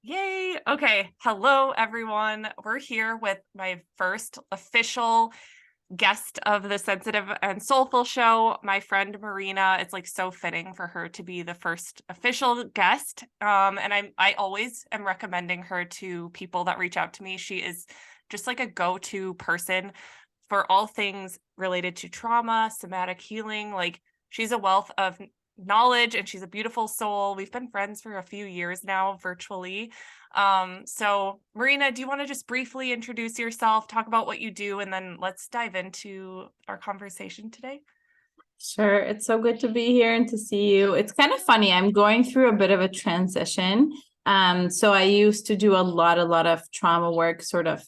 Yay. Okay. Hello, everyone. We're here with my first official guest of the Sensitive and Soulful show, my friend Marina. It's like so fitting for her to be the first official guest. And I always am recommending her to people that reach out to me. She is just like a go-to person for all things related to trauma, somatic healing. Like she's a wealth of knowledge and she's a beautiful soul. We've been friends for a few years now virtually. So Marina, do you want to just briefly introduce yourself, talk about what you do, and then let's dive into our conversation today? Sure. It's so good to be here and to see you. It's kind of funny. I'm going through a bit of a transition. So I used to do a lot of trauma work, sort of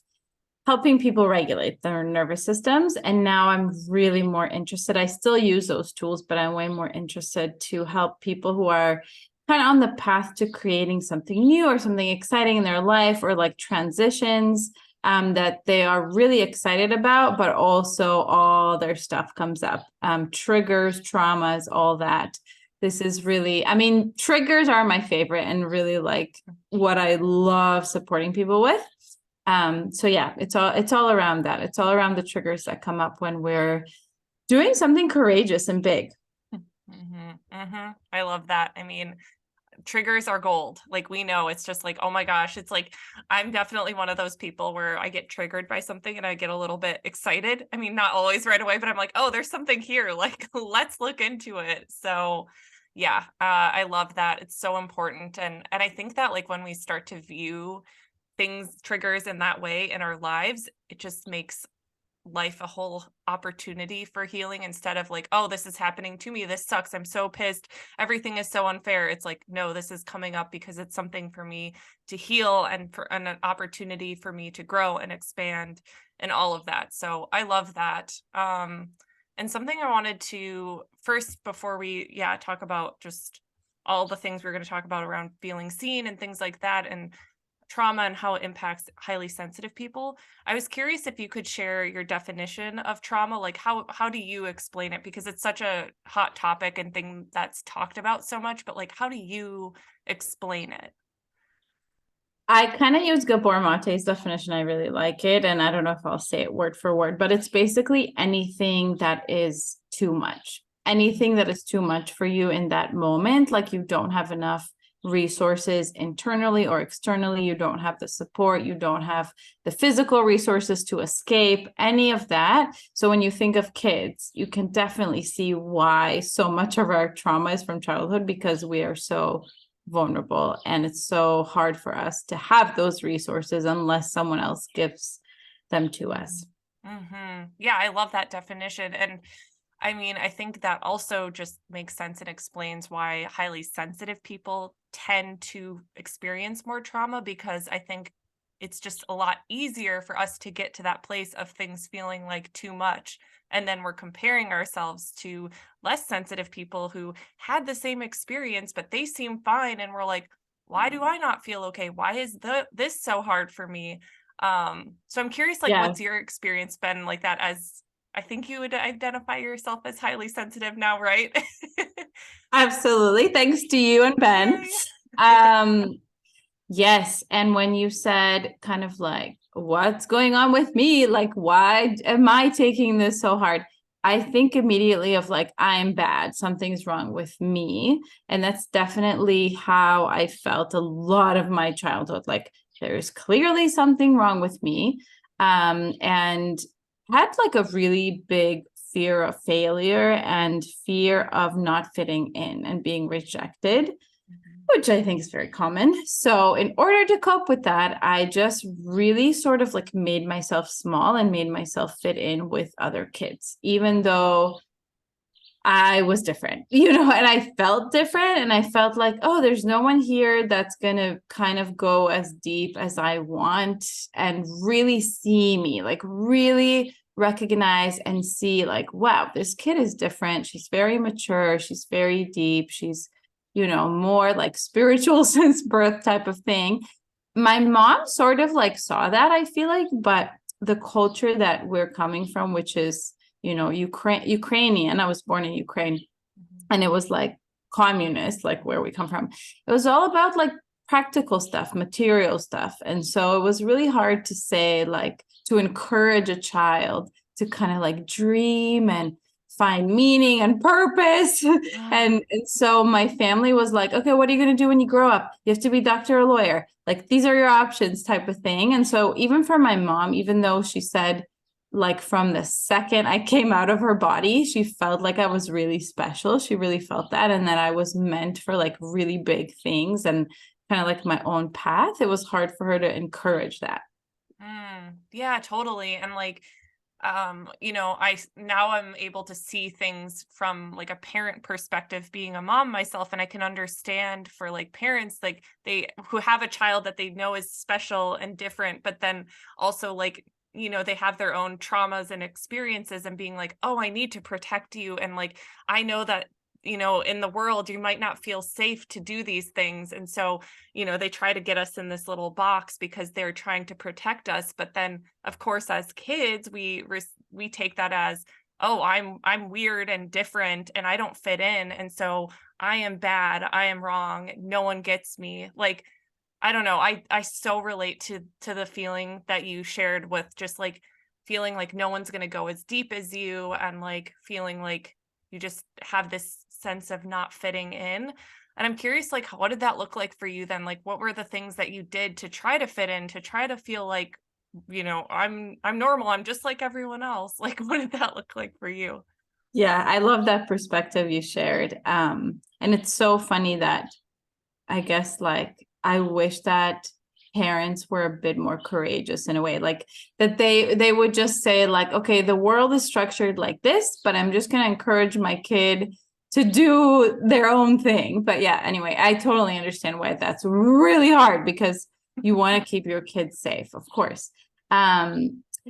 helping people regulate their nervous systems. And now I'm really more interested. I still use those tools, but I'm way more interested to help people who are kind of on the path to creating something new or something exciting in their life, or like transitions that they are really excited about, but also all their stuff comes up, triggers, traumas, all that. This is really, I mean, triggers are my favorite and really like what I love supporting people with. So yeah, it's all around that. It's all around the triggers that come up when we're doing something courageous and big. I love that. I mean, triggers are gold. Like we know it's just like, oh my gosh, it's like I'm definitely one of those people where I get triggered by something and I get a little bit excited. I mean, not always right away, but I'm like, oh, there's something here. Like, let's look into it. So yeah, I love that. It's so important. And I think that like when we start to view things, triggers in that way in our lives, it just makes life a whole opportunity for healing instead of like, oh, this is happening to me, this sucks, I'm so pissed, everything is so unfair. It's like, no, this is coming up because it's something for me to heal and for an opportunity for me to grow and expand and all of that. So I love that. And something I wanted to first, before we talk about just all the things we're going to talk about around feeling seen and things like that, and trauma and how it impacts highly sensitive people. I was curious if you could share your definition of trauma. Like how do you explain it? Because it's such a hot topic and thing that's talked about so much, but like how do you explain it? I kind of use Gabor Mate's definition. I really like it. And I don't know if I'll say it word for word, but it's basically anything that is too much. Anything that is too much for you in that moment, like you don't have enough resources internally or externally, you don't have the support, you don't have the physical resources to escape, any of that. So when you think of kids, you can definitely see why so much of our trauma is from childhood, because we are so vulnerable and it's so hard for us to have those resources unless someone else gives them to us. Yeah, I love that definition. And I mean, I think that also just makes sense and explains why highly sensitive people tend to experience more trauma, because I think it's just a lot easier for us to get to that place of things feeling like too much. And then we're comparing ourselves to less sensitive people who had the same experience, but they seem fine. And we're like, why do I not feel okay? Why is this so hard for me? So I'm curious, like, Yeah, what's your experience been like that? As I think you would identify yourself as highly sensitive now, right? absolutely. Thanks to you and Ben. Yay. Um, yes. And when you said kind of like, what's going on with me? Like, why am I taking this so hard? I think immediately of like, I'm bad. Something's wrong with me. And that's definitely how I felt a lot of my childhood. Like, there's clearly something wrong with me. And had like a really big fear of failure and fear of not fitting in and being rejected, which I think is very common. So, in order to cope with that, I just really sort of like made myself small and made myself fit in with other kids, even though I was different, and I felt different. And I felt like, oh, there's no one here that's going to kind of go as deep as I want and really see me, like really recognize and see, like, wow, this kid is different. She's very mature. She's very deep. She's, more like spiritual since birth type of thing. My mom sort of like saw that, I feel like, but the culture that we're coming from, which is, Ukrainian. I was born in Ukraine, and it was like communist, like where we come from. It was all about like practical stuff, material stuff. And so it was really hard to say, like, to encourage a child to kind of like dream and find meaning and purpose. And so my family was like, okay, what are you going to do when you grow up? You have to be doctor or lawyer. Like, these are your options, type of thing. And so even for my mom, even though she said, like, from the second I came out of her body, she felt like I was really special. She really felt that, and that I was meant for like really big things and kind of like my own path. It was hard for her to encourage that. Yeah, totally. And like, now I'm able to see things from like a parent perspective, being a mom myself, and I can understand for like parents, like they who have a child that they know is special and different, but then also like, they have their own traumas and experiences, and being like, oh, I need to protect you. And like, I know that, in the world, you might not feel safe to do these things. And so, they try to get us in this little box because they're trying to protect us. But then, of course, as kids, we take that as, oh, I'm weird and different and I don't fit in. And so I am bad. I am wrong. No one gets me. Like, I don't know. I so relate to the feeling that you shared, with just like feeling like no one's going to go as deep as you, and like feeling like you just have this sense of not fitting in. And I'm curious, like, what did that look like for you then? Like, what were the things that you did to try to fit in, to try to feel like, I'm normal. I'm just like everyone else. Like, what did that look like for you? Yeah, I love that perspective you shared. And it's so funny that I guess, like, I wish that parents were a bit more courageous in a way, like that they would just say, like, okay, the world is structured like this, but I'm just going to encourage my kid to do their own thing. But yeah, anyway, I totally understand why that's really hard, because you want to keep your kids safe, of course.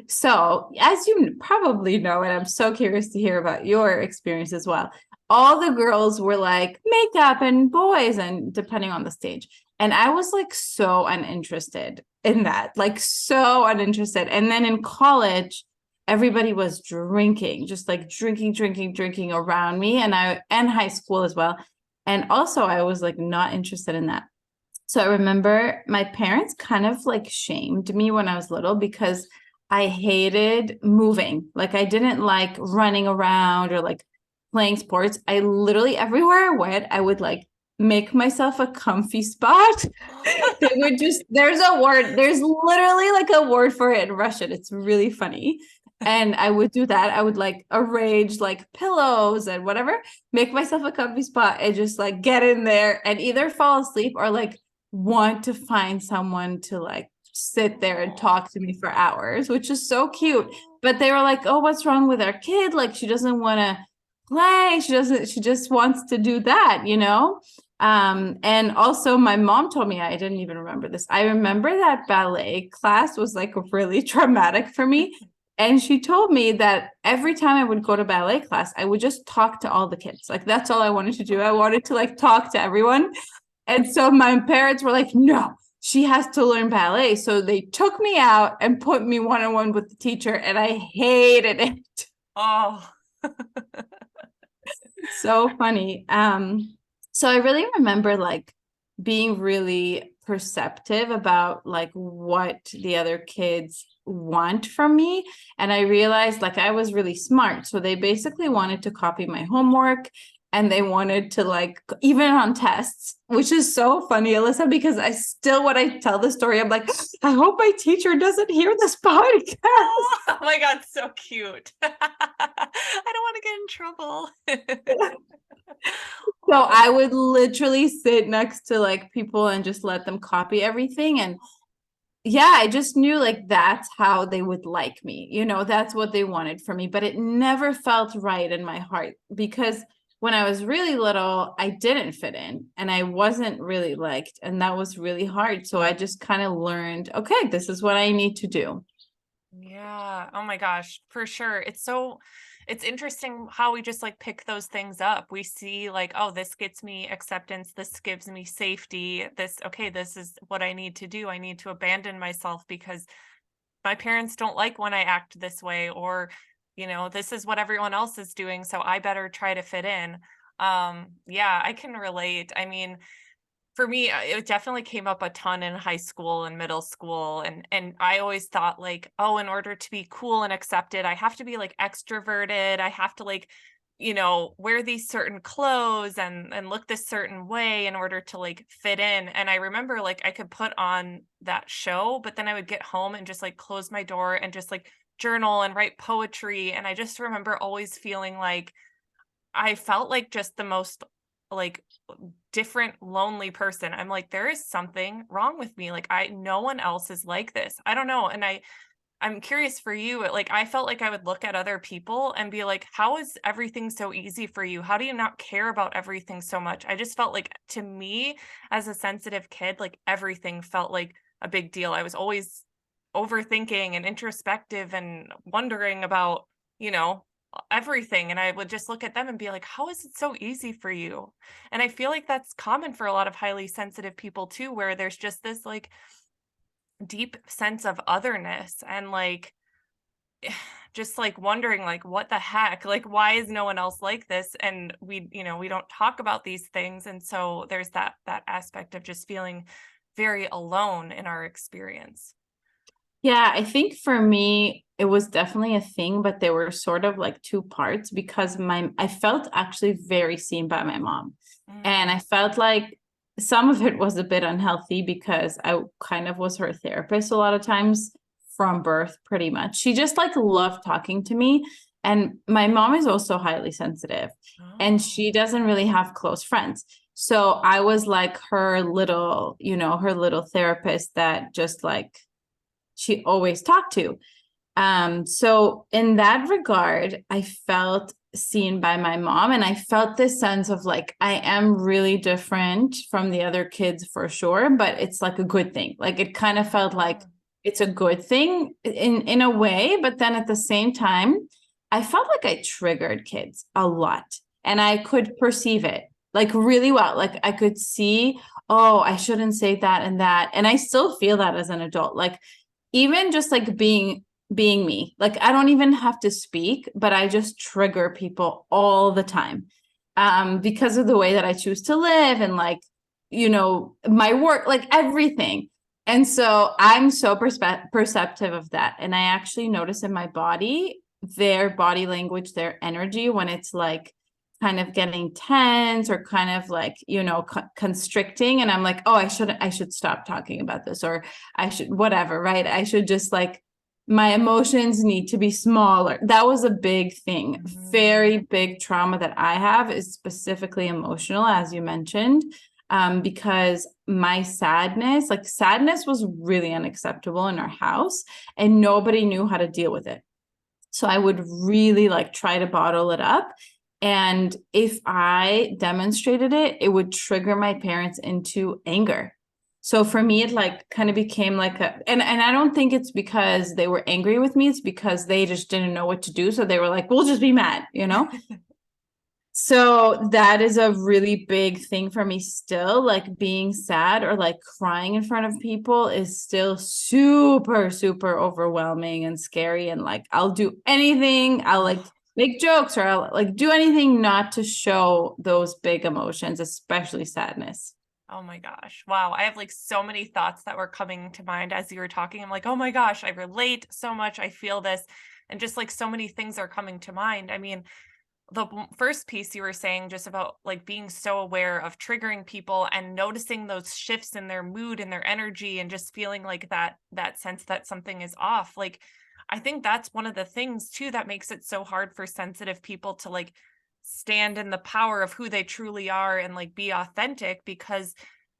So as you probably know, and I'm so curious to hear about your experience as well, all the girls were like makeup, and boys, and depending on the stage. And I was like so uninterested in that, like so uninterested. And then in college, everybody was drinking, just like drinking around me. And high school as well. And also I was like not interested in that. So I remember my parents kind of like shamed me when I was little, because I hated moving. Like, I didn't like running around or like playing sports. I literally, everywhere I went, I would like make myself a comfy spot. They would just, there's literally like a word for it in Russian. It's really funny. And I would do that. I would like arrange like pillows and whatever, make myself a comfy spot and just like get in there and either fall asleep or like want to find someone to like sit there and talk to me for hours, which is so cute. But they were like, oh, what's wrong with our kid? Like, she doesn't want to play. She just wants to do that. And also my mom told me, I didn't even remember this. I remember that ballet class was like really traumatic for me. And she told me that every time I would go to ballet class, I would just talk to all the kids. Like, that's all I wanted to do. I wanted to like talk to everyone. And so my parents were like, no, she has to learn ballet. So they took me out and put me one-on-one with the teacher, and I hated it. Oh, So funny. So I really remember like being really perceptive about like what the other kids want from me. And I realized like I was really smart. So they basically wanted to copy my homework, and they wanted to like, even on tests, which is so funny, Alyssa, because I still, when I tell the story, I'm like, I hope my teacher doesn't hear this podcast. oh my God, so cute. I don't want to get in trouble. So I would literally sit next to like people and just let them copy everything. And yeah, I just knew like that's how they would like me. That's what they wanted from me. But it never felt right in my heart, because when I was really little, I didn't fit in and I wasn't really liked. And that was really hard. So I just kind of learned, okay, this is what I need to do. Yeah. Oh my gosh, for sure. It's interesting how we just like pick those things up. We see like, oh, this gets me acceptance. This gives me safety. Okay, this is what I need to do. I need to abandon myself because my parents don't like when I act this way, or, this is what everyone else is doing. So I better try to fit in. Yeah, I can relate. I mean, For me, it definitely came up a ton in high school and middle school, and I always thought like, oh, in order to be cool and accepted, I have to be like extroverted. I have to like, wear these certain clothes and look this certain way in order to like fit in. And I remember like I could put on that show, but then I would get home and just like close my door and just like journal and write poetry. And I just remember always feeling like I felt like just the most like different lonely person. I'm like, there is something wrong with me. Like no one else is like this. I don't know. And I'm curious for you. Like I felt like I would look at other people and be like, how is everything so easy for you? How do you not care about everything so much? I just felt like to me as a sensitive kid, like everything felt like a big deal. I was always overthinking and introspective and wondering about, you know, everything. And I would just look at them and be like, how is it so easy for you? And I feel like that's common for a lot of highly sensitive people too, where there's just this like deep sense of otherness and like just like wondering like what the heck, like why is no one else like this, and we don't talk about these things, and so there's that aspect of just feeling very alone in our experience. Yeah, I think for me, it was definitely a thing, but there were sort of like two parts because I felt actually very seen by my mom. And Mm. I felt like some of it was a bit unhealthy because I kind of was her therapist a lot of times from birth, pretty much. She just like loved talking to me. And my mom is also highly sensitive and Oh. she doesn't really have close friends. So I was like her little, her little therapist that just like she always talked to. So in that regard, I felt seen by my mom and I felt this sense of like I am really different from the other kids for sure, but it's like a good thing. Like it kind of felt like Ah. it's a good thing in a way, but then at the same time, I felt like I triggered kids a lot and I could perceive it like really well. Like I could see, oh, I shouldn't say that and that. And I still feel that as an adult. Like even just like being me, like I don't even have to speak, but I just trigger people all the time because of the way that I choose to live and like my work, like everything. And so I'm so perceptive of that, and I actually notice in my body their body language, their energy when it's like kind of getting tense or kind of like constricting, and I'm like, oh, I should stop talking about this, or I should whatever, right? I should just like my emotions need to be smaller. That was a big thing. Mm. Very big trauma that I have is specifically emotional, as you mentioned, because my sadness was really unacceptable in our house, and nobody knew how to deal with it. So I would really like try to bottle it up. And if I demonstrated it, it would trigger my parents into anger. So for me, it like kind of became like and I don't think it's because they were angry with me. It's because they just didn't know what to do. So they were like, we'll just be mad. So that is a really big thing for me still. Like being sad or like crying in front of people is still super, super overwhelming and scary. And like I'll do anything. I'll like make jokes or I'll like do anything not to show those big emotions, especially sadness. Oh my gosh. Wow. I have like so many thoughts that were coming to mind as you were talking. I'm like, oh my gosh, I relate so much. I feel this. And just like so many things are coming to mind. I mean, the first piece you were saying just about like being so aware of triggering people and noticing those shifts in their mood and their energy and just feeling like that sense that something is off. Like I think that's one of the things too that makes it so hard for sensitive people to like stand in the power of who they truly are and like be authentic, because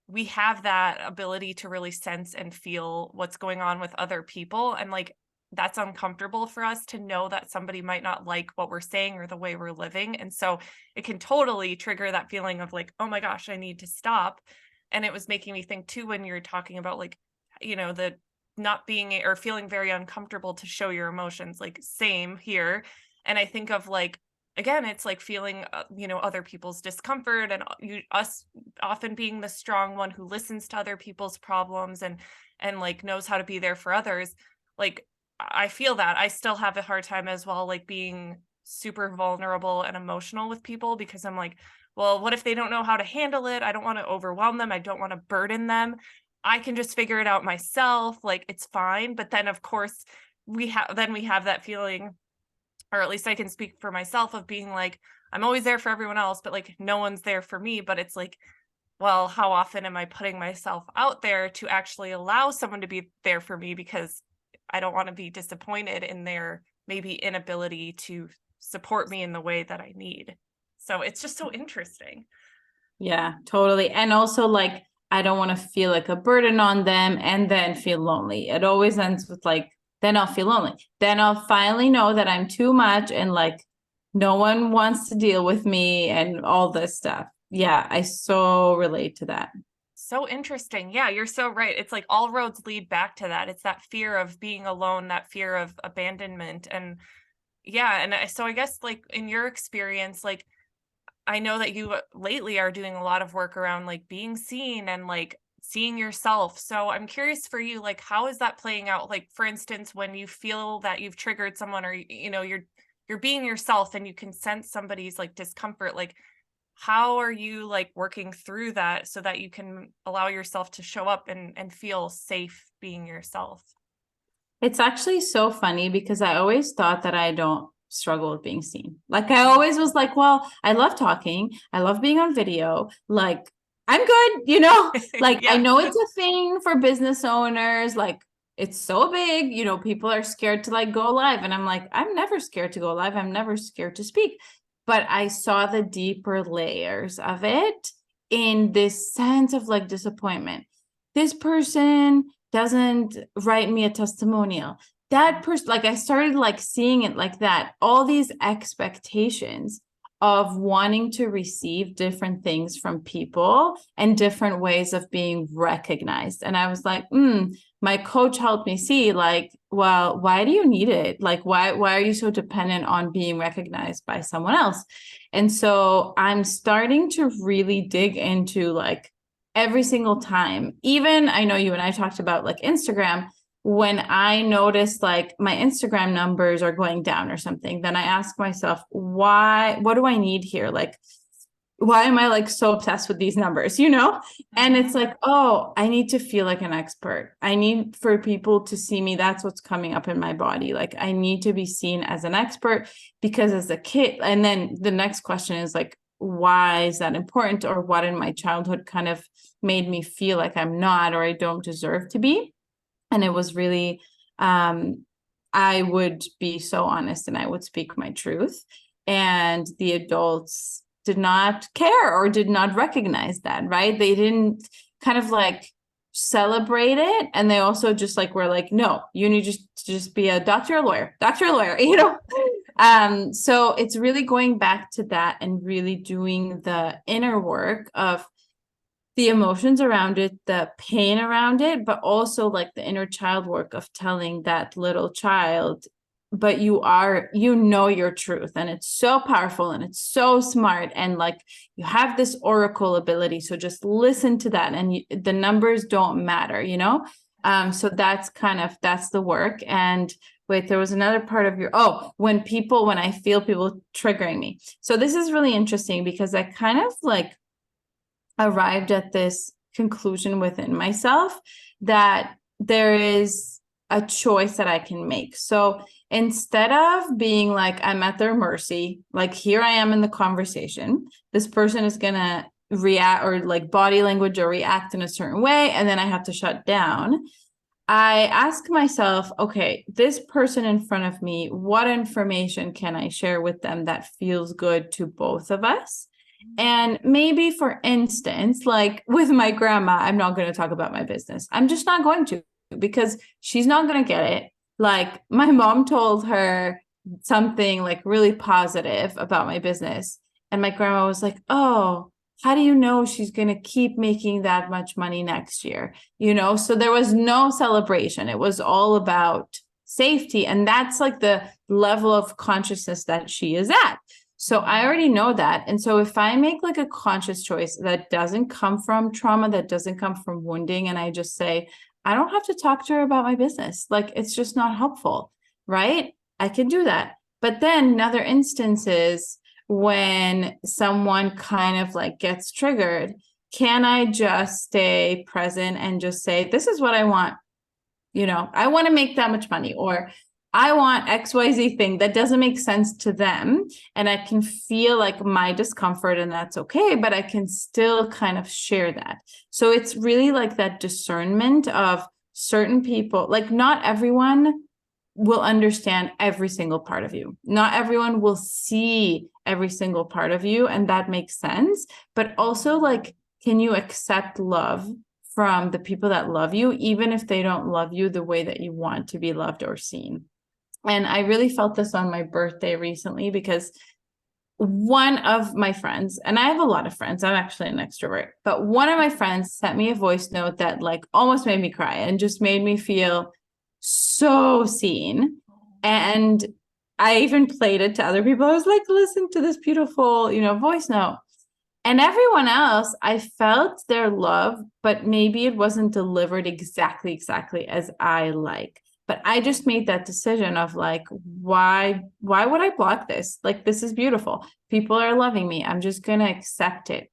we have that ability to really sense and feel what's going on with other people, and like that's uncomfortable for us to know that somebody might not like what we're saying or the way we're living, and so it can totally trigger that feeling of like, oh my gosh, I need to stop. And it was making me think too when you're talking about like, the not being or feeling very uncomfortable to show your emotions, like same here. And I think of like, again, it's like feeling other people's discomfort, and us often being the strong one who listens to other people's problems and like knows how to be there for others. Like I feel that I still have a hard time as well, like being super vulnerable and emotional with people, because I'm like, well, what if they don't know how to handle it? I don't want to overwhelm them. I don't want to burden them. I can just figure it out myself. Like it's fine. But then of course we have that feeling, or at least I can speak for myself, of being like, I'm always there for everyone else, but like no one's there for me. But it's like, well, how often am I putting myself out there to actually allow someone to be there for me, because I don't want to be disappointed in their maybe inability to support me in the way that I need. So it's just so interesting. Yeah, totally. And also like I don't want to feel like a burden on them and then feel lonely. It always ends with like, then I'll feel lonely. Then I'll finally know that I'm too much and like no one wants to deal with me and all this stuff. Yeah, I so relate to that. So interesting. Yeah, you're so right. It's like all roads lead back to that. It's that fear of being alone, that fear of abandonment. And yeah, and so I guess like in your experience, like I know that you lately are doing a lot of work around like being seen and like seeing yourself. So I'm curious for you, like how is that playing out? Like for instance, when you feel that you've triggered someone, or you're being yourself and you can sense somebody's like discomfort, like how are you like working through that so that you can allow yourself to show up and feel safe being yourself? It's actually so funny because I always thought that I don't struggle with being seen. Like I always was like, well, I love talking. I love being on video. Like I'm good, you know? Like I Yeah. know it's a thing for business owners. Like it's so big, you know, people are scared to like go live. And I'm like, I'm never scared to go live. I'm never scared to speak. But I saw the deeper layers of it in this sense of like disappointment. This person doesn't write me a testimonial. That person, like I started like seeing it like that, all these expectations of wanting to receive different things from people and different ways of being recognized. And I was like, my coach helped me see like, well, why do you need it? Like, why are you so dependent on being recognized by someone else? And so I'm starting to really dig into like every single time. Even I know you and I talked about like Instagram. When I notice like my Instagram numbers are going down or something, then I ask myself, why, what do I need here? Like, why am I like so obsessed with these numbers, you know? And it's Mhm. like, oh, I need to feel like an expert. I need for people to see me. That's what's coming up in my body. Like, I need to be seen as an expert because as a kid, and then the next question is like, why is that important? Or what in my childhood kind of made me feel like I'm not or I don't deserve to be? And it was really, I would be so honest and I would speak my truth. And the adults did not care or did not recognize that, right? They didn't kind of like celebrate it. And they also just like were like, no, you need to just be a doctor or lawyer, you know? So it's really going back to that and really doing the inner work of the emotions around it, the pain around it, but also like the inner child work of telling that little child, but you know your truth. And it's so powerful and it's so smart. And like you have this oracle ability. So just listen to that. And the numbers don't matter, you know? So that's the work. And wait, there was another part of when I feel people triggering me. So this is really interesting because I kind of like arrived at this conclusion within myself that there is a choice that I can make. So instead of being like, I'm at their mercy, like here I am in the conversation, this person is going to react or like body language or react in a certain way, and then I have to shut down. I ask myself, okay, this person in front of me, what information can I share with them that feels good to both of us? And maybe, for instance, like with my grandma, I'm not going to talk about my business. I'm just not going to because she's not going to get it. Like my mom told her something like really positive about my business. And my grandma was like, oh, how do you know she's going to keep making that much money next year? You know, so there was no celebration. It was all about safety. And that's like the level of consciousness that she is at. So I already know that. And so if I make like a conscious choice that doesn't come from trauma, that doesn't come from wounding, and I just say, I don't have to talk to her about my business, like it's just not helpful, right? I can do that. But then another instance is, when someone kind of like gets triggered, can I just stay present and just say, this is what I want? I want to make that much money, or I want XYZ thing that doesn't make sense to them. And I can feel like my discomfort, and that's okay, but I can still kind of share that. So it's really like that discernment of certain people, like not everyone will understand every single part of you. Not everyone will see every single part of you, and that makes sense. But also, like, can you accept love from the people that love you, even if they don't love you the way that you want to be loved or seen? And I really felt this on my birthday recently, because one of my friends, and I have a lot of friends, I'm actually an extrovert, but one of my friends sent me a voice note that like almost made me cry and just made me feel so seen. And I even played it to other people. I was like, listen to this beautiful, voice note. And everyone else, I felt their love, but maybe it wasn't delivered exactly as I like. But I just made that decision of like, why would I block this? Like, this is beautiful. People are loving me. I'm just going to accept it.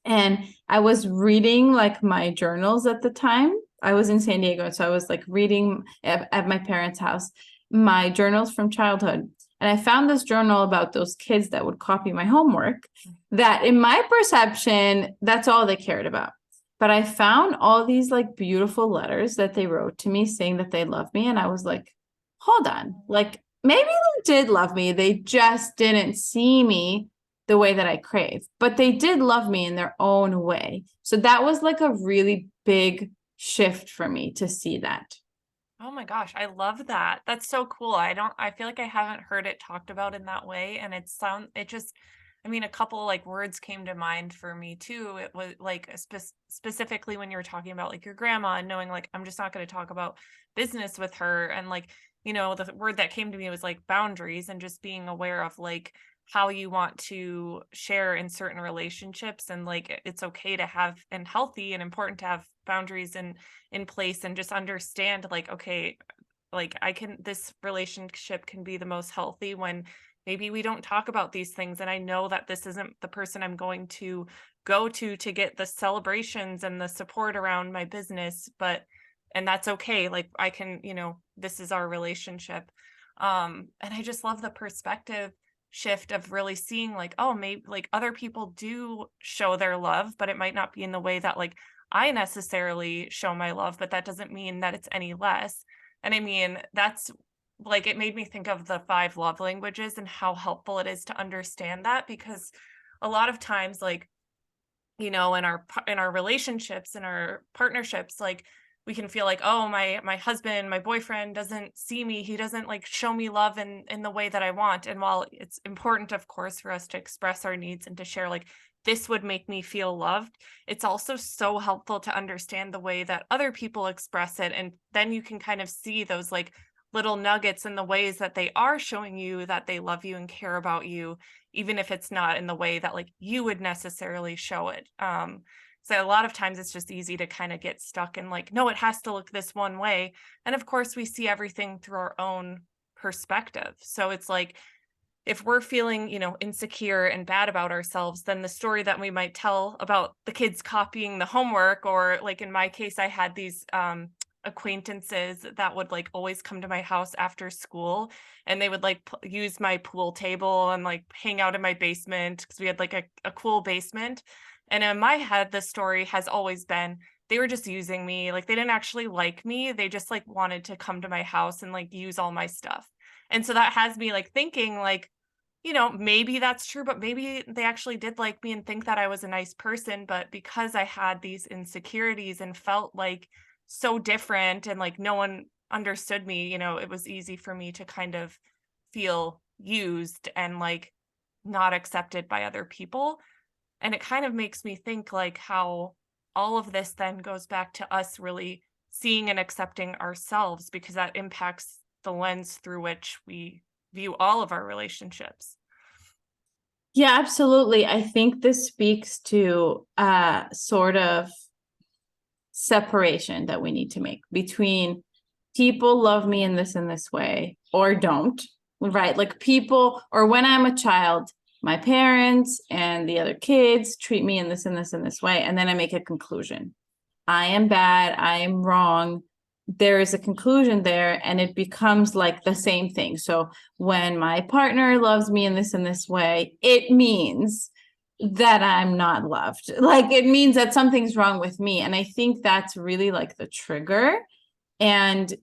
And I was reading like my journals at the time. I was in San Diego. So I was like reading at my parents' house, my journals from childhood. And I found this journal about those kids that would copy my homework, that in my perception, that's all they cared about. But I found all these like beautiful letters that they wrote to me saying that they love me. And I was like, hold on, like maybe they did love me. They just didn't see me the way that I crave, but they did love me in their own way. So that was like a really big shift for me to see that. Oh my gosh, I love that. That's so cool. I feel like I haven't heard it talked about in that way. And I mean, a couple like words came to mind for me too. It was like specifically when you were talking about like your grandma and knowing like, I'm just not going to talk about business with her. And like, the word that came to me was like boundaries, and just being aware of like how you want to share in certain relationships, and like it's okay to have and healthy and important to have boundaries in place, and just understand like, okay, like this relationship can be the most healthy when maybe we don't talk about these things, and I know that this isn't the person I'm going to go to get the celebrations and the support around my business, and that's okay. Like I can, this is our relationship. And I just love the perspective shift of really seeing like, oh, maybe like other people do show their love, but it might not be in the way that like I necessarily show my love, but that doesn't mean that it's any less. And I mean, that's like, it made me think of the 5 love languages and how helpful it is to understand that, because a lot of times, like, in our relationships, in our partnerships, like we can feel like, oh, my husband, my boyfriend doesn't see me, he doesn't like show me love in the way that I want. And while it's important, of course, for us to express our needs and to share like, this would make me feel loved, it's also so helpful to understand the way that other people express it, and then you can kind of see those like little nuggets in the ways that they are showing you that they love you and care about you, even if it's not in the way that like you would necessarily show it. So a lot of times it's just easy to kind of get stuck in like, no, it has to look this one way. And of course we see everything through our own perspective. So it's like, if we're feeling, insecure and bad about ourselves, then the story that we might tell about the kids copying the homework, or like in my case, I had these acquaintances that would like always come to my house after school, and they would like use my pool table and like hang out in my basement, because we had like a cool basement. And in my head, the story has always been they were just using me. Like they didn't actually like me. They just like wanted to come to my house and like use all my stuff. And so that has me like thinking like, maybe that's true, but maybe they actually did like me and think that I was a nice person. But because I had these insecurities and felt like so different and like no one understood me, it was easy for me to kind of feel used and like not accepted by other people. And it kind of makes me think like how all of this then goes back to us really seeing and accepting ourselves, because that impacts the lens through which we view all of our relationships. Yeah, absolutely. I think this speaks to sort of separation that we need to make between people love me in this way or don't, right? Like people, or when I'm a child, my parents and the other kids treat me in this and this and this way. And then I make a conclusion. I am bad. I am wrong. There is a conclusion there, and it becomes like the same thing. So when my partner loves me in this way, it means that I'm not loved. Like it means that something's wrong with me. And I think that's really like the trigger. And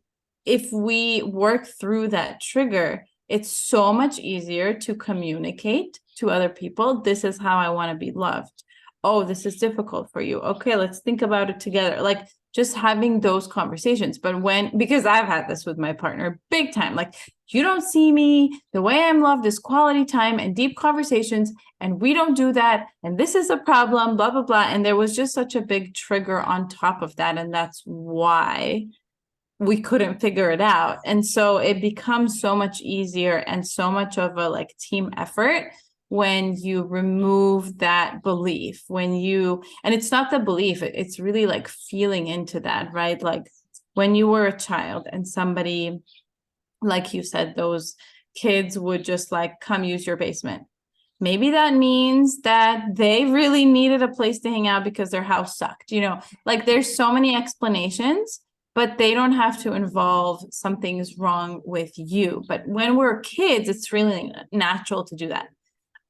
if we work through that trigger, it's so much easier to communicate to other people. This is how I want to be loved. Oh, this is difficult for you. Okay, let's think about it together. Like just having those conversations. But because I've had this with my partner big time, like you don't see me, the way I'm loved is quality time and deep conversations, and we don't do that. And this is a problem, blah, blah, blah. And there was just such a big trigger on top of that. And that's why we couldn't figure it out. And so it becomes so much easier and so much of a like team effort when you remove that belief, and it's not the belief, it's really like feeling into that, right? Like when you were a child and somebody, like you said, those kids would just like come use your basement. Maybe that means that they really needed a place to hang out because their house sucked, like there's so many explanations, but they don't have to involve something's wrong with you. But when we're kids, it's really natural to do that.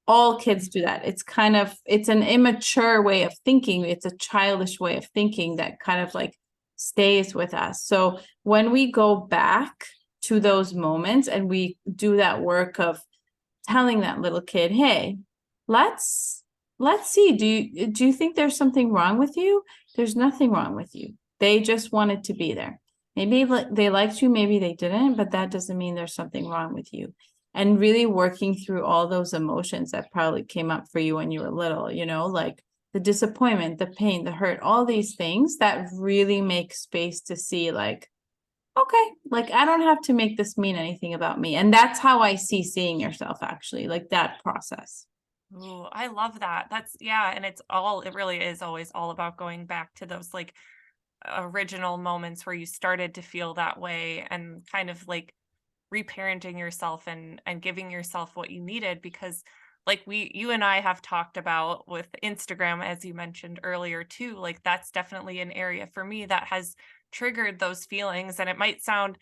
All kids do that. It's an immature way of thinking. It's a childish way of thinking that kind of like stays with us. So when we go back to those moments and we do that work of telling that little kid, hey, let's see, do you think there's something wrong with you? There's nothing wrong with you. They just wanted to be there. Maybe they liked you, maybe they didn't, but that doesn't mean there's something wrong with you. And really working through all those emotions that probably came up for you when you were little, like the disappointment, the pain, the hurt, all these things that really make space to see like, okay, like I don't have to make this mean anything about me. And that's how I see seeing yourself, actually, like that process. Ooh, I love that. And it really is always all about going back to those like original moments where you started to feel that way and kind of like reparenting yourself and giving yourself what you needed, because like you and I have talked about with Instagram, as you mentioned earlier too, like that's definitely an area for me that has triggered those feelings. And it might sound,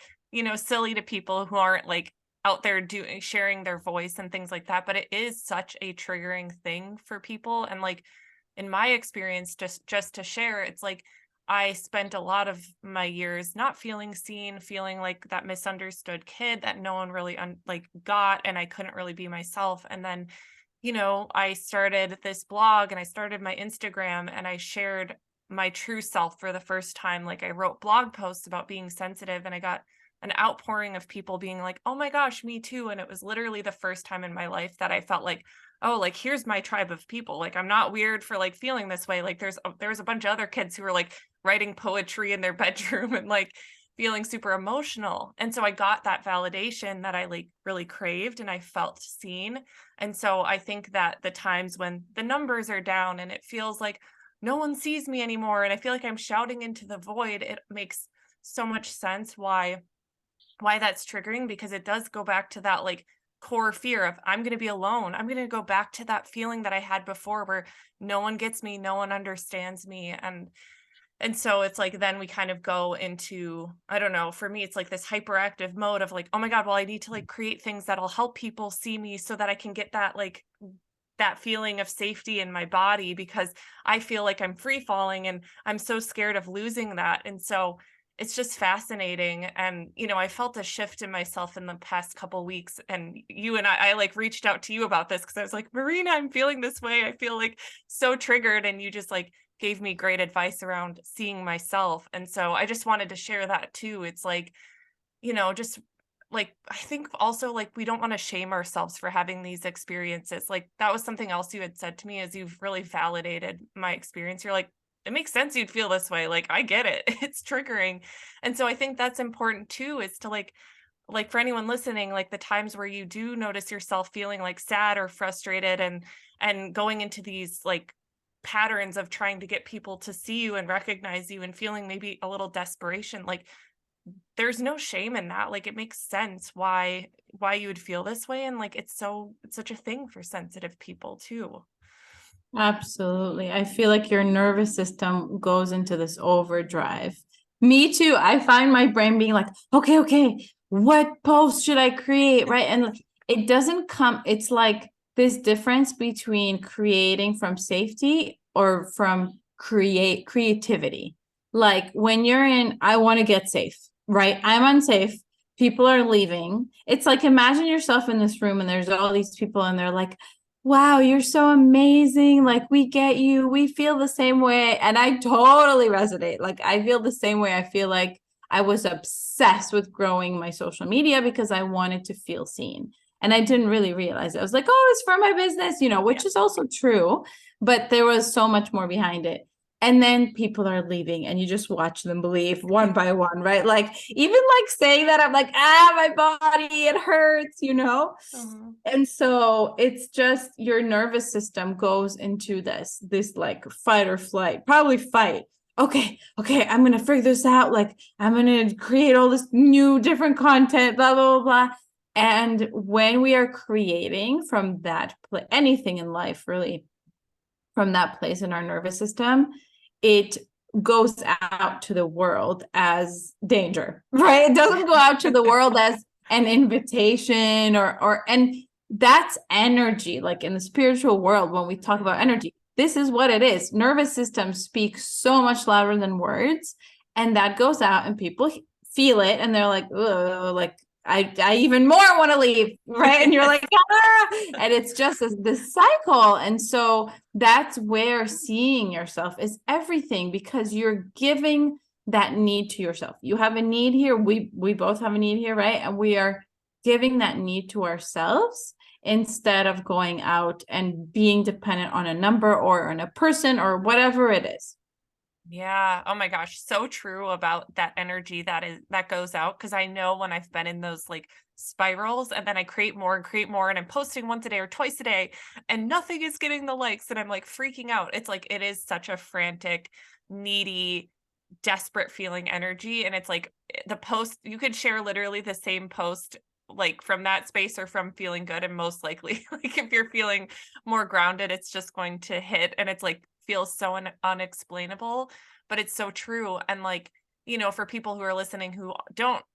silly to people who aren't like out there doing sharing their voice and things like that, but it is such a triggering thing for people. And like in my experience, just to share, it's like I spent a lot of my years not feeling seen, feeling like that misunderstood kid that no one really got, and I couldn't really be myself. And then, I started this blog and I started my Instagram and I shared my true self for the first time. Like I wrote blog posts about being sensitive, and I got an outpouring of people being like, "Oh my gosh, me too." And it was literally the first time in my life that I felt like, oh, like here's my tribe of people. Like I'm not weird for like feeling this way. Like there's a bunch of other kids who were like writing poetry in their bedroom and like feeling super emotional. And so I got that validation that I like really craved, and I felt seen. And so I think that the times when the numbers are down and it feels like no one sees me anymore and I feel like I'm shouting into the void, it makes so much sense why that's triggering, because it does go back to that like core fear of I'm going to be alone. I'm going to go back to that feeling that I had before where no one gets me, no one understands me. And so it's like then we kind of go into, I don't know, for me it's like this hyperactive mode of like, oh my God, well I need to like create things that'll help people see me so that I can get that like that feeling of safety in my body, because I feel like I'm free falling and I'm so scared of losing that. And so it's just fascinating. And, I felt a shift in myself in the past couple weeks. And I like reached out to you about this because I was like, Marina, I'm feeling this way. I feel like so triggered. And you just like gave me great advice around seeing myself. And so I just wanted to share that too. It's like, just like I think also like we don't want to shame ourselves for having these experiences. Like that was something else you had said to me as you've really validated my experience. You're like, it makes sense you'd feel this way. Like I get it. It's triggering. And so I think that's important too, is to like for anyone listening, like the times where you do notice yourself feeling like sad or frustrated and going into these like patterns of trying to get people to see you and recognize you and feeling maybe a little desperation, like there's no shame in that. Like it makes sense why you would feel this way. And like, it's such a thing for sensitive people too. Absolutely. I feel like your nervous system goes into this overdrive. Me too. I find my brain being like, okay, okay, what post should I create? Right. And it doesn't come, it's like this difference between creating from safety or from creativity. Like when you're in, I want to get safe, right? I'm unsafe. People are leaving. It's like imagine yourself in this room and there's all these people and they're like, wow, you're so amazing. Like, we get you. We feel the same way. And I totally resonate. Like, I feel the same way. I feel like I was obsessed with growing my social media because I wanted to feel seen. And I didn't really realize it. I was like, oh, it's for my business, which is also true. But there was so much more behind it. And then people are leaving and you just watch them leave one by one, right? Like, even like saying that, I'm like, my body, it hurts. Mhm. And so it's just your nervous system goes into this like fight or flight, probably fight. Okay, I'm going to figure this out. Like, I'm going to create all this new different content, blah, blah, blah, blah. And when we are creating from that anything in life, really, from that place in our nervous system, it goes out to the world as danger, right? It doesn't go out to the world as an invitation and that's energy. Like in the spiritual world, when we talk about energy, this is what it is. Nervous system speaks so much louder than words, and that goes out and people feel it and they're like, oh, like I even more want to leave, right? And you're like, and it's just this cycle. And so that's where seeing yourself is everything, because you're giving that need to yourself. You have a need here. We both have a need here, right? And we are giving that need to ourselves instead of going out and being dependent on a number or on a person or whatever it is. Yeah. Oh my gosh. So true about that energy that goes out. Cause I know when I've been in those like spirals and then I create more and I'm posting once a day or twice a day and nothing is getting the likes and I'm like freaking out. It's like it is such a frantic, needy, desperate feeling energy. And it's like the post, you could share literally the same post like from that space or from feeling good. And most likely, like if you're feeling more grounded, it's just going to hit and it's like feels so unexplainable, but it's so true. And like, for people who are listening who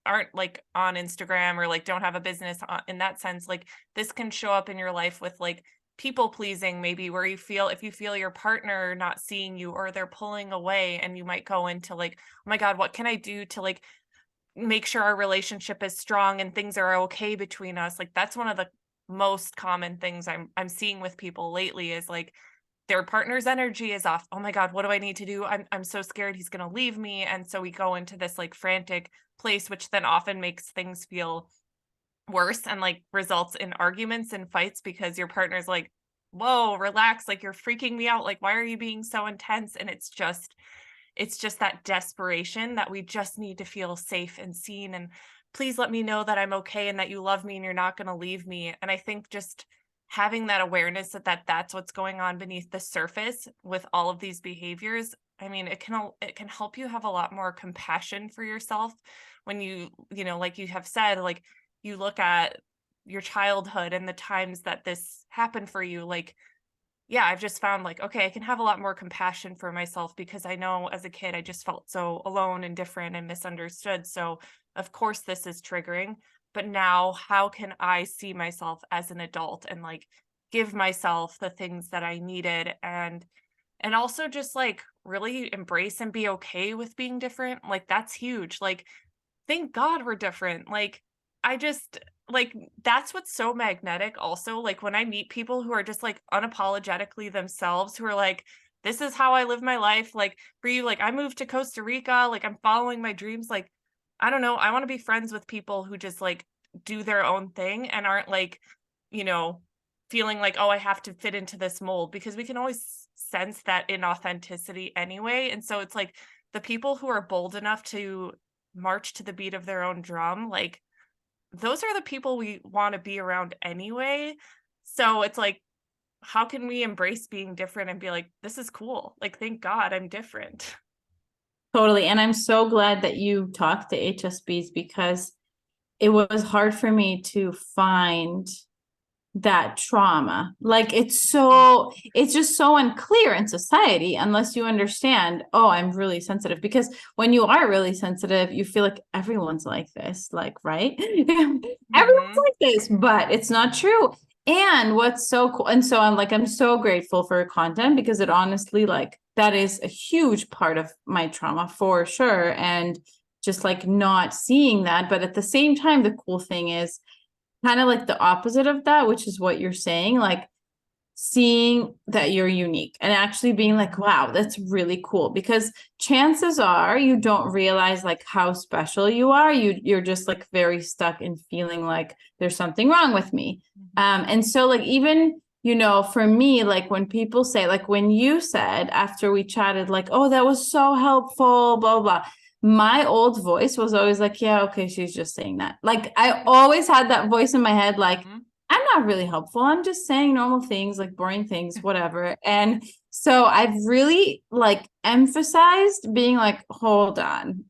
aren't like on Instagram or like don't have a business in that sense, like this can show up in your life with like people pleasing, maybe where if you feel your partner not seeing you or they're pulling away, and you might go into like, oh my God, what can I do to like make sure our relationship is strong and things are okay between us? Like that's one of the most common things I'm seeing with people lately is like their partner's energy is off. Oh my God, what do I need to do? I'm so scared he's going to leave me. And so we go into this like frantic place, which then often makes things feel worse and like results in arguments and fights because your partner's like, whoa, relax. Like you're freaking me out. Like, why are you being so intense? And it's just that desperation that we just need to feel safe and seen. And please let me know that I'm okay and that you love me and you're not going to leave me. And I think just having that awareness that's what's going on beneath the surface with all of these behaviors. I mean, it can help you have a lot more compassion for yourself when like you have said, like you look at your childhood and the times that this happened for you, like yeah, I've just found like, okay, I can have a lot more compassion for myself because I know as a kid, I just felt so alone and different and misunderstood. So, of course, this is triggering. But now, how can I see myself as an adult and like give myself the things that I needed and also just like really embrace and be okay with being different? Like, that's huge. Like, thank God we're different. Like, I just like that's what's so magnetic also. Like when I meet people who are just like unapologetically themselves, who are like, this is how I live my life. Like for you, like I moved to Costa Rica, like I'm following my dreams. Like, I don't know. I want to be friends with people who just like do their own thing and aren't like, you know, feeling like, oh, I have to fit into this mold because we can always sense that inauthenticity anyway. And so it's like the people who are bold enough to march to the beat of their own drum, like those are the people we want to be around anyway. So it's like, how can we embrace being different and be like, this is cool. Like, thank God I'm different. Totally. And I'm so glad that you talked to HSBs because it was hard for me to find that trauma. Like it's just so unclear in society unless you understand, oh, I'm really sensitive. Because when you are really sensitive, you feel like everyone's like this, like, right? Everyone's Hmm. like this, but it's not true. And what's so cool, and so I'm so grateful for content because it honestly, like, that is a huge part of my trauma for sure. And just like not seeing that. But at the same time, the cool thing is kind of like the opposite of that, which is what you're saying, like seeing that you're unique and actually being like, wow, that's really cool. Because chances are you don't realize like how special you are. You're just like very stuck in feeling like there's something wrong with me. And so like even for me, like when people say, like when you said after we chatted, like, oh, that was so helpful, blah, blah, my old voice was always like, yeah, okay, she's just saying that. Like I always had that voice in my head, like, Hmm. I'm not really helpful. I'm just saying normal things, like boring things, whatever. And so I've really like emphasized being like, hold on.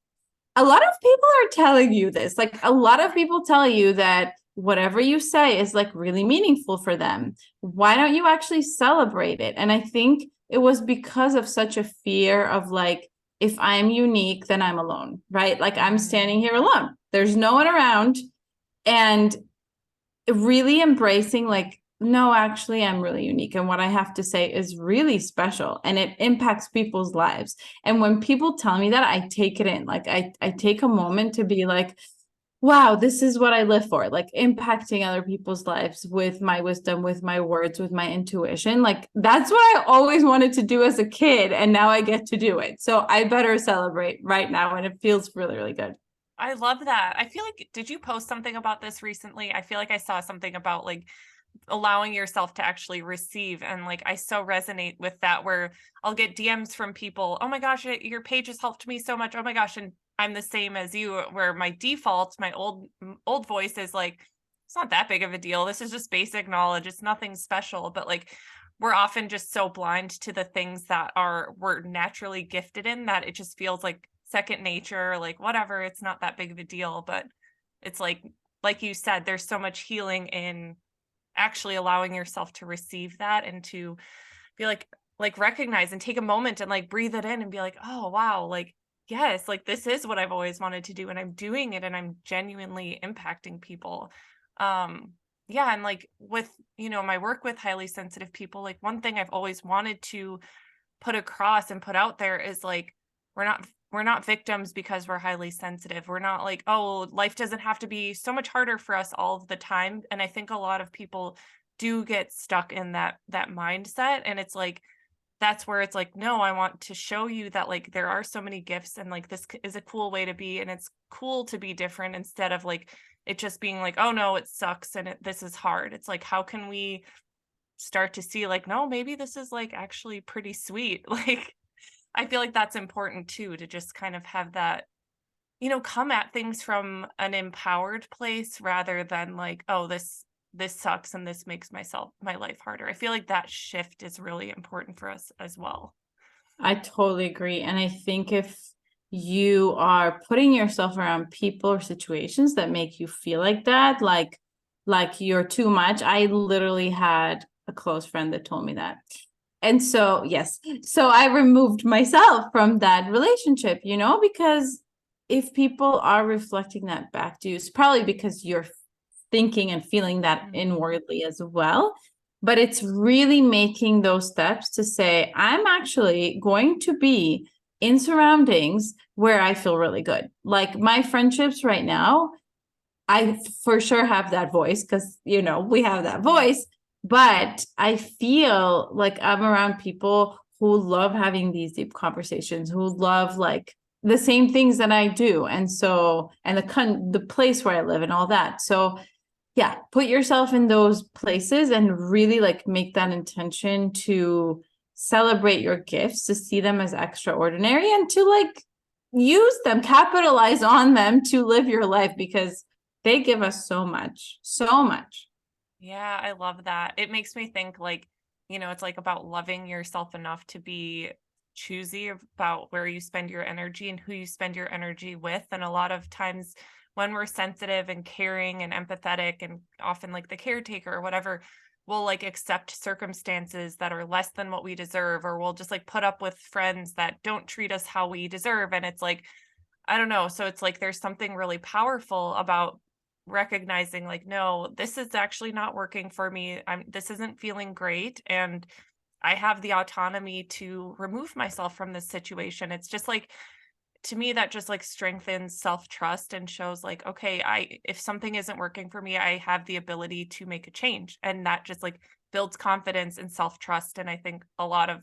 A lot of people are telling you this. Like a lot of people tell you that whatever you say is like really meaningful for them. Why don't you actually celebrate it? And I think it was because of such a fear of like, if I'm unique, then I'm alone, right? Like I'm standing here alone. There's no one around. And really embracing like, no, actually I'm really unique and what I have to say is really special and it impacts people's lives. And when people tell me that, I take it in. Like I take a moment to be like, wow, this is what I live for, like impacting other people's lives with my wisdom, with my words, with my intuition. Like that's what I always wanted to do as a kid and now I get to do it. So I better celebrate right now and it feels really, really good. I love that. I feel like, did you post something about this recently? I feel like I saw something about like allowing yourself to actually receive. And like, I so resonate with that, where I'll get DMs from people, oh my gosh, your page has helped me so much. Oh my gosh. And I'm the same as you, where my default, my old voice is like, it's not that big of a deal. This is just basic knowledge. It's nothing special. But like, we're often just so blind to the things that we're naturally gifted in that it just feels like second nature, like whatever, it's not that big of a deal. But it's like you said, there's so much healing in actually allowing yourself to receive that and to be like recognize and take a moment and like breathe it in and be like, oh wow, like yes, like this is what I've always wanted to do and I'm doing it and I'm genuinely impacting people. um yeah, and like with my work with highly sensitive people, like one thing I've always wanted to put across and put out there is like, we're not victims because we're highly sensitive. We're not like, oh, life doesn't have to be so much harder for us all of the time. And I think a lot of people do get stuck in that mindset. And it's like, that's where it's like, no, I want to show you that like there are so many gifts and like is a cool way to be, and it's cool to be different, instead of like it just being like, oh no, it sucks and this is hard. It's like, how can we start to see like, no, maybe this is like actually pretty sweet. Like I feel like that's important too, to just kind of have that, come at things from an empowered place rather than like, oh, this sucks and this makes my life harder. I feel like that shift is really important for us as well. I totally agree. And I think if you are putting yourself around people or situations that make you feel like that, like you're too much. I literally had a close friend that told me that. And so, yes. So I removed myself from that relationship, because if people are reflecting that back to you, it's probably because you're thinking and feeling that Mhm. inwardly as well. But it's really making those steps to say, I'm actually going to be in surroundings where I feel really good. Like my friendships right now, I for sure have that voice because, we have that Mhm. voice. But I feel like I'm around people who love having these deep conversations, who love like the same things that I do. And so, and the place where I live and all that. So yeah, put yourself in those places and really like make that intention to celebrate your gifts, to see them as extraordinary and to like use them, capitalize on them to live your life because they give us so much, so much. Yeah, I love that. It makes me think like, it's like about loving yourself enough to be choosy about where you spend your energy and who you spend your energy with. And a lot of times when we're sensitive and caring and empathetic and often like the caretaker or whatever, we'll like accept circumstances that are less than what we deserve, or we'll just like put up with friends that don't treat us how we deserve. And it's like, I don't know. So it's like there's something really powerful about recognizing like, no, this is actually not working for me. This isn't feeling great. And I have the autonomy to remove myself from this situation. It's just like, to me, that just like strengthens self-trust and shows like, okay, if something isn't working for me, I have the ability to make a change. And that just like builds confidence and self-trust. And I think a lot of,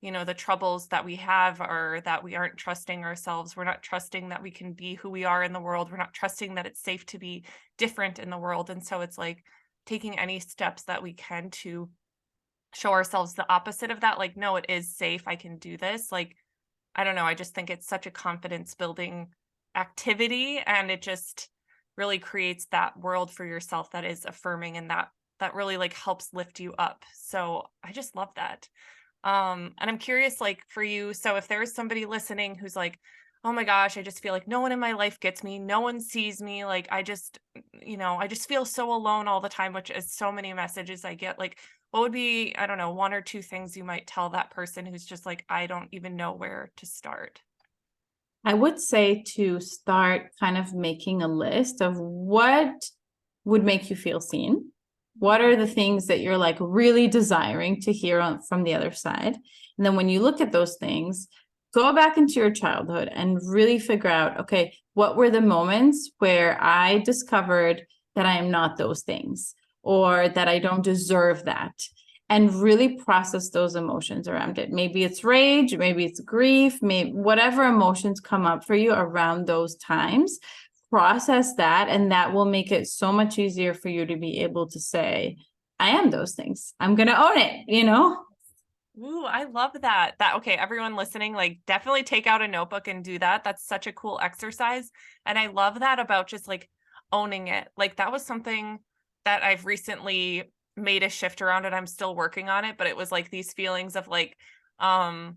the troubles that we have are that we aren't trusting ourselves. We're not trusting that we can be who we are in the world. We're not trusting that it's safe to be different in the world. And so it's like taking any steps that we can to show ourselves the opposite of that. Like, no, it is safe. I can do this. Like, I don't know. I just think it's such a confidence building activity, and it just really creates that world for yourself that is affirming, and that really like helps lift you up. So I just love that. And I'm curious, like for you, so if there's somebody listening who's like, oh my gosh, I just feel like no one in my life gets me, no one sees me, like I just feel so alone all the time, which is so many messages I get. Like, what would be, I don't know, one or two things you might tell that person who's just like, I don't even know where to start? I would say to start kind of making a list of what would make you feel seen. What are the things that you're like really desiring to hear from the other side? And then when you look at those things, go back into your childhood and really figure out, okay, what were the moments where I discovered that I am not those things, or that I don't deserve that? And really process those emotions around it. Maybe it's rage, maybe it's grief, maybe whatever emotions come up for you around those times, process that, and that will make it so much easier for you to be able to say, I am those things. I'm going to own it. Ooh, I love that. Okay, everyone listening, like definitely take out a notebook and do that. That's such a cool exercise. And I love that about just like owning it. Like that was something that I've recently made a shift around, and I'm still working on it, but it was like these feelings of like um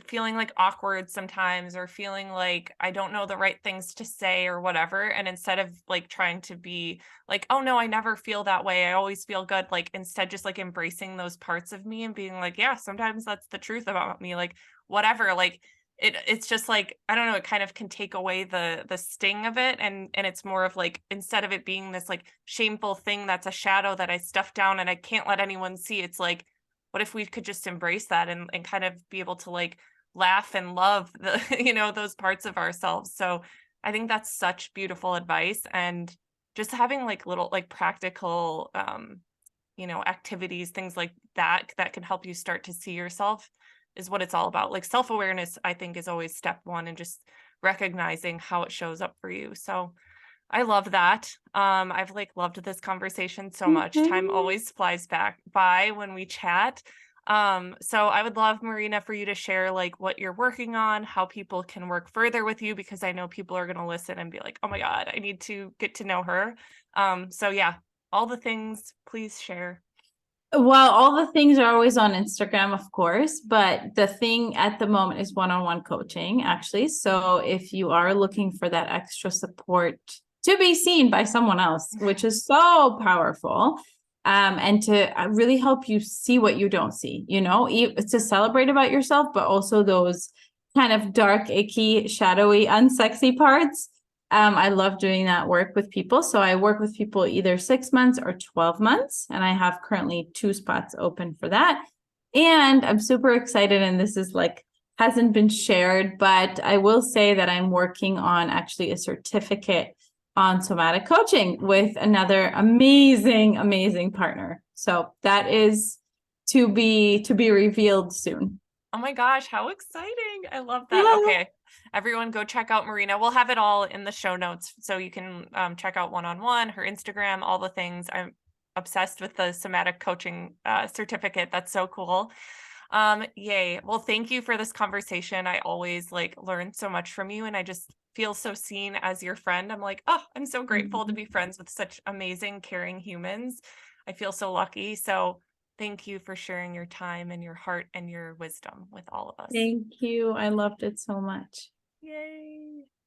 feeling like awkward sometimes, or feeling like I don't know the right things to say or whatever. And instead of like trying to be like, oh no, I never feel that way, I always feel good, like instead just like embracing those parts of me and being like, yeah, sometimes that's the truth about me, like whatever, like it's just like, I don't know, it kind of can take away the sting of it. And it's more of like, instead of it being this like shameful thing that's a shadow that I stuff down and I can't let anyone see, it's like, what if we could just embrace that and kind of be able to like laugh and love the those parts of ourselves. So I think that's such beautiful advice, and just having like little like practical activities, things like that that can help you start to see yourself is what it's all about. Like self-awareness, I think, is always step one, and just recognizing how it shows up for you. So I love that. I've like loved this conversation so much. Time always flies back by when we chat. So I would love, Marina, for you to share like what you're working on, how people can work further with you, because I know people are going to listen and be like, oh my God, I need to get to know her. So yeah, all the things, please share. Well, all the things are always on Instagram, of course, but the thing at the moment is one-on-one coaching, actually. So if you are looking for that extra support to be seen by someone else, which is so powerful, and to really help you see what you don't see, to celebrate about yourself, but also those kind of dark, icky, shadowy, unsexy parts. I love doing that work with people. So I work with people either 6 months or 12 months, and I have currently 2 spots open for that. And I'm super excited, and this is like hasn't been shared, but I will say that I'm working on actually a certificate on somatic coaching with another amazing, amazing partner. So that is to be revealed soon. Oh my gosh, how exciting. I love that. Okay. Everyone go check out Marina. We'll have it all in the show notes so you can check out one-on-one, her Instagram, all the things. I'm obsessed with the somatic coaching certificate. That's so cool. Yay. Well, thank you for this conversation. I always like learn so much from you, and I just feel so seen as your friend. I'm like, oh, I'm so grateful to be friends with such amazing, caring humans. I feel so lucky. So Thank you for sharing your time and your heart and your wisdom with all of us. Thank you. I loved it so much. Yay.